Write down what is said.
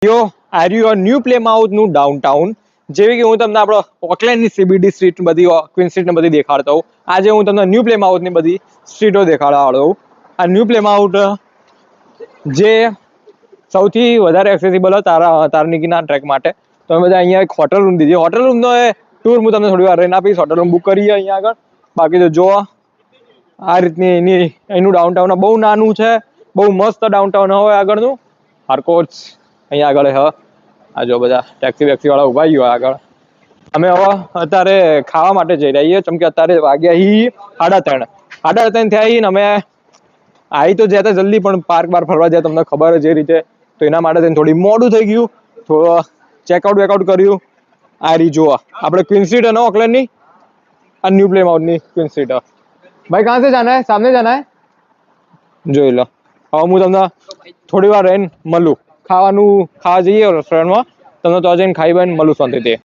R you a New પ્લે માઉથનું downtown, જેવી કે હું તમને આપણો ઓકલેન્ડની CBD સ્ટ્રીટ બધી ક્વીન સ્ટ્રીટ ને બધી દેખાડતો હોઉં. આજે હું તમને ન્યૂ પ્લે માઉથની બધી સ્ટ્રીટો દેખાડવાનો હોઉં. આ ન્યૂ પ્લે માઉથ જે સૌથી વધારે એક્સેસિબલ તારનીકીના ટ્રેક માટે, તમે બધા અહીંયા એક હોટલ રૂમ દીધી. હોટલ રૂમનો ટૂર હું તમને થોડી વાર રહીને આપીશ. હોટલ રૂમ બુક કરીએ અહીંયા આગળ. બાકી તો જો આ રીતની એનું ડાઉનટાઉન બહુ નાનું છે, બહુ મસ્ત ડાઉનટાઉન હોય આગળનું. હારકોચ અહીંયા આગળ હ આ જો બધા ટેક્સી વાળા ઉભા ગયો આગળ. અમે હવે અત્યારે ખાવા માટે જઈ રહ્યા છીએ, કેમ કે અત્યારે વાગ્યા 3:30 થયા ને અમે આવી તો જતા જલ્દી, પણ પાર્ક બાર ફરવા જાય તમને ખબર છે એ રીતે, તો એના માટે થઈને થોડી મોડું થઈ ગયું. થોડો ચેકઆઉટ વેકઆઉટ કર્યું. આ રી જોવા આપણે ક્વીન સ્ટ્રીટ है ना ऑकलैंड ની, આ न्यू प्ले माउथ ની क्वीन स्ट्रीट है. भाई कहाँ से जाना है? सामने जाना है. જોઈ લો. હવે હું તમને થોડી વાર રહીને મળું. ખાવા જઈએ રેસ્ટોરન્ટમાં, તમને તો જઈને ખાઈ બાઈને મળું શાંતિથી.